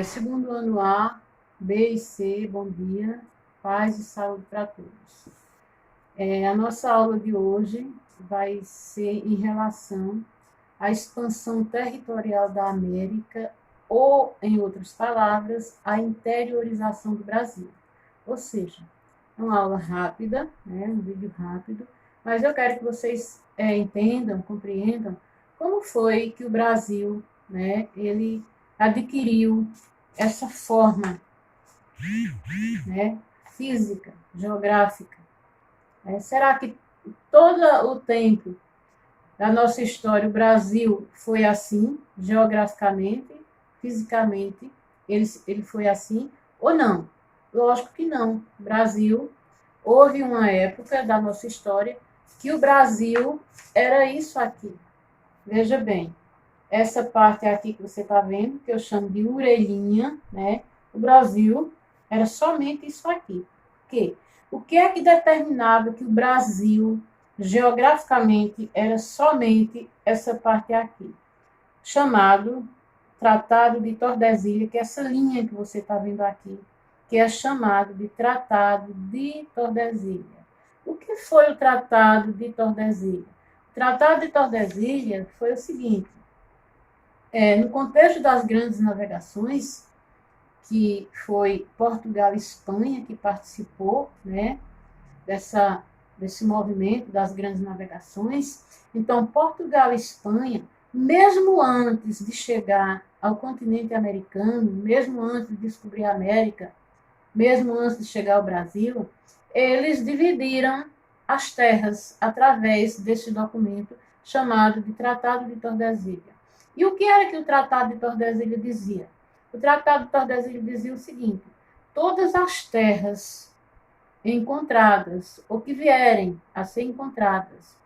Segundo ano A, B e C, bom dia, paz e saúde para todos. A nossa aula de hoje vai ser em relação à expansão territorial da América, ou, em outras palavras, a interiorização do Brasil. Ou seja, é uma aula rápida, né, um vídeo rápido, mas eu quero que vocês entendam, compreendam como foi que o Brasil, né, ele adquiriu essa forma, né, física, geográfica. Será que todo o tempo da nossa história o Brasil foi assim, geograficamente, fisicamente, ele foi assim ou não? Lógico que não. O Brasil, houve uma época da nossa história que o Brasil era isso aqui. Veja bem, essa parte aqui que você está vendo, que eu chamo de orelhinha, né? O Brasil era somente isso aqui. O que é que determinava que o Brasil, geograficamente, era somente essa parte aqui? Chamado Tratado de Tordesilhas, que é essa linha que você está vendo aqui, que é chamado de Tratado de Tordesilhas. O que foi o Tratado de Tordesilhas? O Tratado de Tordesilhas foi o seguinte: no contexto das grandes navegações, que foi Portugal e Espanha que participou, né, desse movimento das grandes navegações. Então, Portugal e Espanha, mesmo antes de chegar ao continente americano, mesmo antes de descobrir a América, mesmo antes de chegar ao Brasil, eles dividiram as terras através desse documento chamado de Tratado de Tordesilhas. E o que era que o Tratado de Tordesilhas dizia? O Tratado de Tordesilhas dizia o seguinte: todas as terras encontradas, ou que vierem a ser encontradas,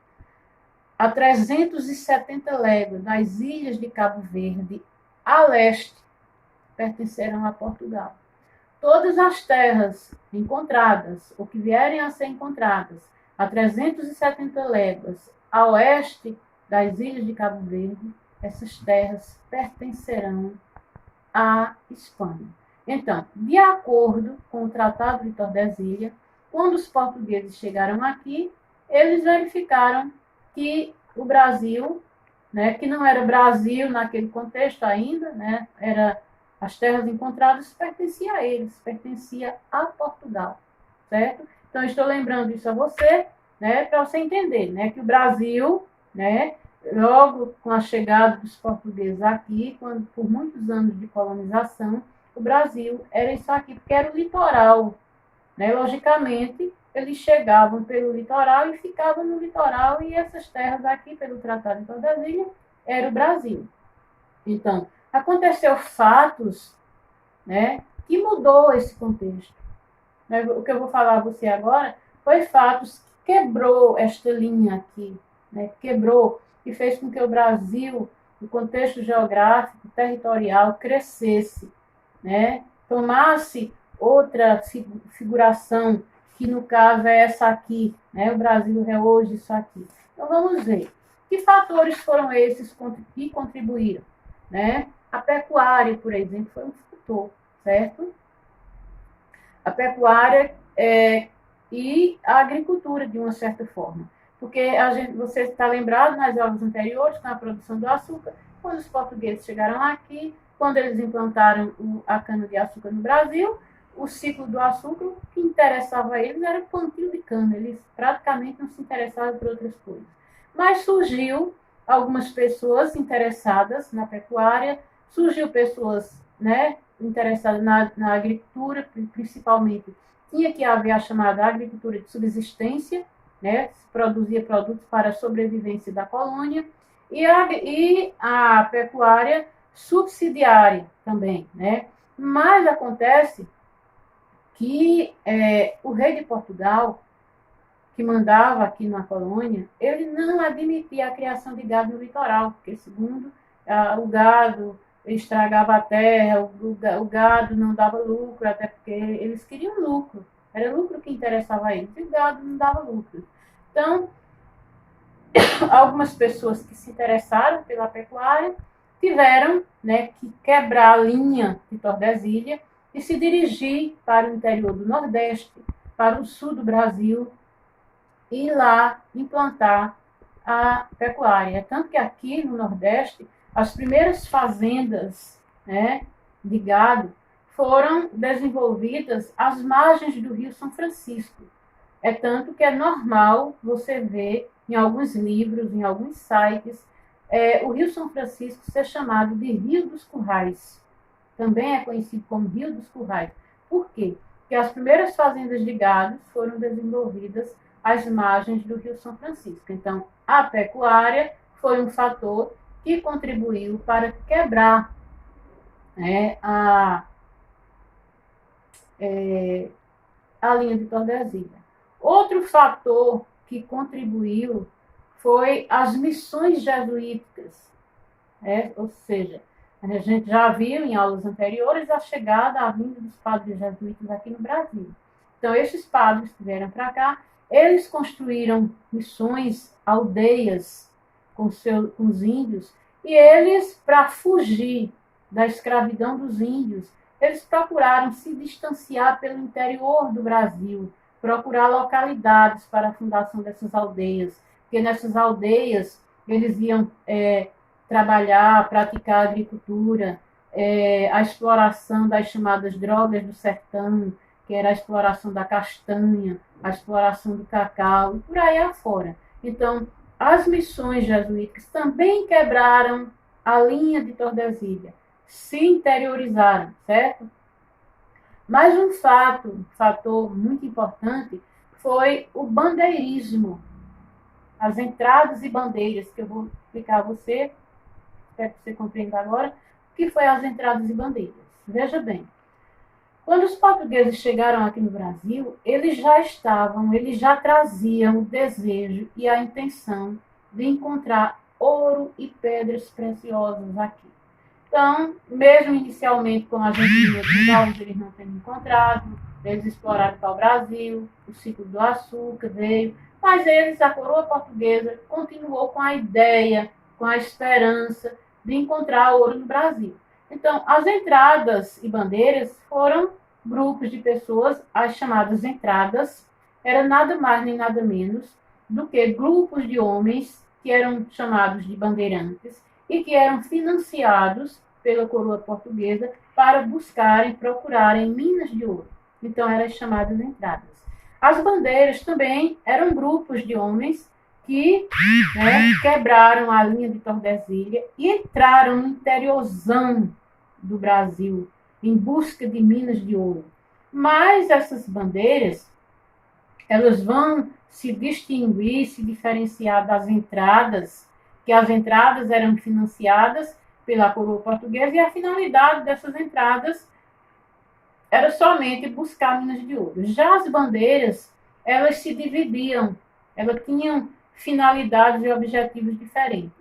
a 370 léguas das ilhas de Cabo Verde a leste, pertencerão a Portugal. Todas as terras encontradas, ou que vierem a ser encontradas, a 370 léguas a oeste das ilhas de Cabo Verde, essas terras pertencerão à Espanha. Então, de acordo com o Tratado de Tordesilhas, quando os portugueses chegaram aqui, eles verificaram que o Brasil, né, que não era Brasil naquele contexto ainda, né, era as terras encontradas, pertencia a eles, pertencia a Portugal, certo? Então, estou lembrando isso a você, né, para você entender, né, que o Brasil, né, logo com a chegada dos portugueses aqui, quando, por muitos anos de colonização, o Brasil era isso aqui, porque era o litoral, né? Logicamente, eles chegavam pelo litoral e ficavam no litoral, e essas terras aqui, pelo Tratado de Tordesilhas, era o Brasil. Então, aconteceu fatos, né, que mudou esse contexto. O que eu vou falar a você agora foi fatos que quebrou esta linha aqui, né, quebrou, e fez com que o Brasil, o contexto geográfico, territorial, crescesse, né, tomasse outra figuração, que no caso é essa aqui, né, o Brasil é hoje isso aqui. Então vamos ver. Que fatores foram esses que contribuíram? Né? A pecuária, por exemplo, foi um fator, certo? A pecuária e a agricultura, de uma certa forma. Porque você está lembrado nas aulas anteriores, com a produção do açúcar, quando os portugueses chegaram aqui, quando eles implantaram a cana-de-açúcar no Brasil, o ciclo do açúcar, o que interessava a eles era o plantio de cana, eles praticamente não se interessavam por outras coisas. Mas surgiu algumas pessoas interessadas na pecuária, surgiu pessoas, né, interessadas na agricultura, principalmente. Tinha que haver a chamada agricultura de subsistência, né, se produzia produtos para a sobrevivência da colônia, e a pecuária subsidiária também, né? Mas acontece que o rei de Portugal, que mandava aqui na colônia, ele não admitia a criação de gado no litoral, porque, segundo o gado estragava a terra, o gado não dava lucro, até porque eles queriam lucro. Era lucro que interessava a eles, e o gado não dava lucro. Então, algumas pessoas que se interessaram pela pecuária tiveram, né, que quebrar a linha de Tordesilha e se dirigir para o interior do Nordeste, para o sul do Brasil, e lá implantar a pecuária. Tanto que aqui no Nordeste, as primeiras fazendas, né, de gado foram desenvolvidas às margens do Rio São Francisco. É tanto que é normal você ver em alguns livros, em alguns sites, o Rio São Francisco ser chamado de Rio dos Currais. Também é conhecido como Rio dos Currais. Por quê? Porque as primeiras fazendas de gado foram desenvolvidas às margens do Rio São Francisco. Então, a pecuária foi um fator que contribuiu para quebrar, né, a linha de Tordesilha. Outro fator que contribuiu foi as missões jesuíticas, né? Ou seja, a gente já viu em aulas anteriores a chegada, a vinda dos padres jesuítas aqui no Brasil. Então, esses padres que vieram para cá, eles construíram missões, aldeias com os índios, e eles, para fugir da escravidão dos índios, eles procuraram se distanciar pelo interior do Brasil, procurar localidades para a fundação dessas aldeias, porque nessas aldeias eles iam trabalhar, praticar agricultura, a exploração das chamadas drogas do sertão, que era a exploração da castanha, a exploração do cacau, e por aí afora. Então, as missões jesuíticas também quebraram a linha de Tordesilha, se interiorizaram, certo? Mas um fator muito importante, foi o bandeirismo, as entradas e bandeiras, que eu vou explicar a você, espero que você compreenda agora, o que foi as entradas e bandeiras. Veja bem, quando os portugueses chegaram aqui no Brasil, eles já traziam o desejo e a intenção de encontrar ouro e pedras preciosas aqui. Então, mesmo inicialmente, como a gente viu aqui, eles não têm encontrado, eles exploraram para o Brasil, o ciclo do açúcar veio, mas a coroa portuguesa, continuou com a ideia, com a esperança de encontrar ouro no Brasil. Então, as entradas e bandeiras foram grupos de pessoas, as chamadas entradas, era nada mais nem nada menos do que grupos de homens que eram chamados de bandeirantes e que eram financiados pela coroa portuguesa para buscarem, procurarem minas de ouro. Então, eram as chamadas entradas. As bandeiras também eram grupos de homens que, né, quebraram a linha de Tordesilha e entraram no interiorzão do Brasil em busca de minas de ouro. Mas essas bandeiras, elas vão se distinguir, se diferenciar das entradas, que as entradas eram financiadas pela coroa portuguesa e a finalidade dessas entradas era somente buscar minas de ouro. Já as bandeiras, elas se dividiam, elas tinham finalidades e objetivos diferentes.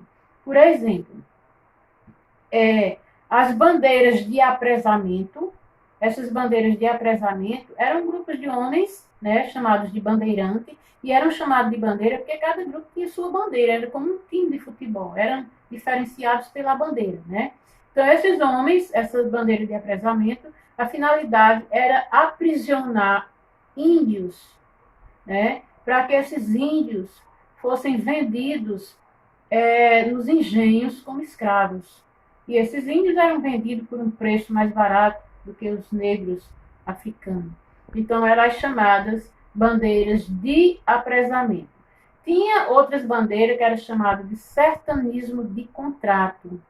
Por exemplo, as bandeiras de apresamento, essas bandeiras de apresamento eram grupos de homens, né, chamados de bandeirante, e eram chamados de bandeira porque cada grupo tinha sua bandeira, era como um time de futebol, eram diferenciados pela bandeira, né? Então, esses homens, essas bandeiras de apresamento, a finalidade era aprisionar índios, né, para que esses índios fossem vendidos nos engenhos como escravos. E esses índios eram vendidos por um preço mais barato do que os negros africanos. Então, eram as chamadas bandeiras de apresamento. Tinha outras bandeiras que eram chamadas de sertanismo de contrato.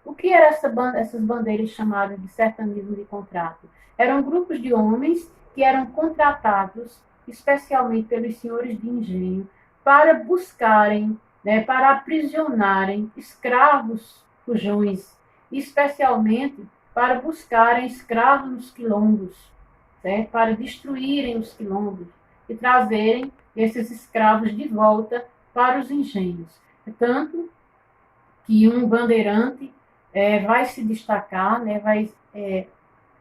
O que eram essas bandeiras chamadas de sertanismo de contrato? Eram grupos de homens que eram contratados, especialmente pelos senhores de engenho, para buscarem, né, para aprisionarem escravos fujões, especialmente para buscarem escravos nos quilombos, certo? Para destruírem os quilombos e trazerem esses escravos de volta para os engenhos. Tanto que um bandeirante vai se destacar, né, vai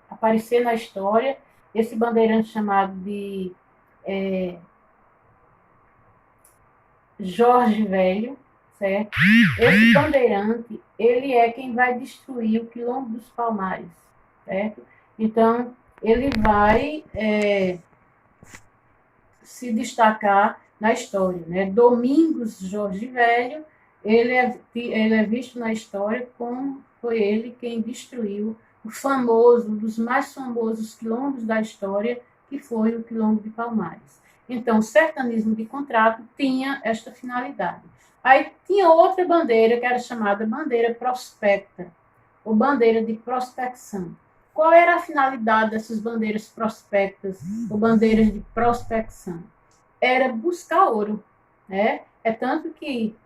aparecer na história, esse bandeirante chamado de Jorge Velho, certo? Esse bandeirante, ele é quem vai destruir o Quilombo dos Palmares, certo? Então, ele vai se destacar na história, né? Domingos Jorge Velho, ele é visto na história como foi ele quem destruiu o famoso, um dos mais famosos quilombos da história, que foi o Quilombo de Palmares. Então, o sertanismo de contrato tinha esta finalidade. Aí tinha outra bandeira, que era chamada bandeira prospecta, ou bandeira de prospecção. Qual era a finalidade dessas bandeiras prospectas, ou bandeiras de prospecção? Era buscar ouro, né? É tanto que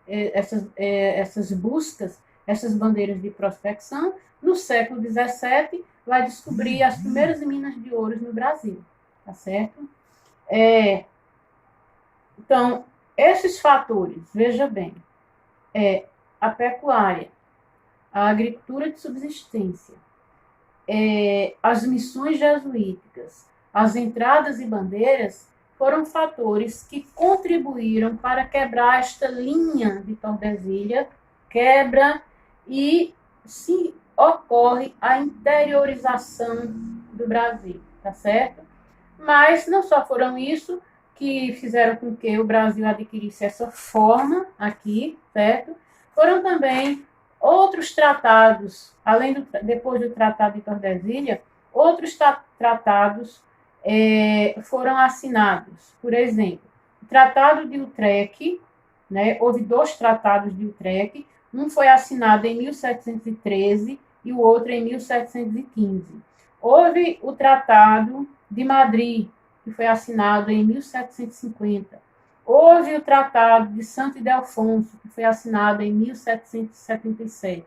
essas buscas, essas bandeiras de prospecção, no século XVII, vai descobrir as primeiras minas de ouro no Brasil, tá certo? Então, esses fatores, veja bem, a pecuária, a agricultura de subsistência, as missões jesuíticas, as entradas e bandeiras, foram fatores que contribuíram para quebrar esta linha de Tordesilha, quebra e se ocorre a interiorização do Brasil, tá certo? Mas não só foram isso que fizeram com que o Brasil adquirisse essa forma aqui, certo? Foram também outros tratados, depois do Tratado de Tordesilha, outros tratados foram assinados. Por exemplo, o Tratado de Utrecht, né, houve 2 tratados de Utrecht, um foi assinado em 1713 e o outro em 1715. Houve o Tratado de Madrid, que foi assinado em 1750. Houve o Tratado de Santo Ildefonso, que foi assinado em 1777.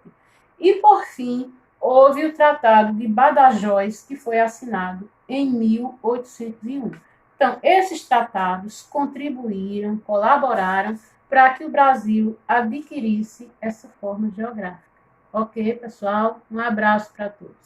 E, por fim, houve o Tratado de Badajoz, que foi assinado em 1801. Então, esses tratados contribuíram, colaboraram para que o Brasil adquirisse essa forma geográfica. Ok, pessoal? Um abraço para todos.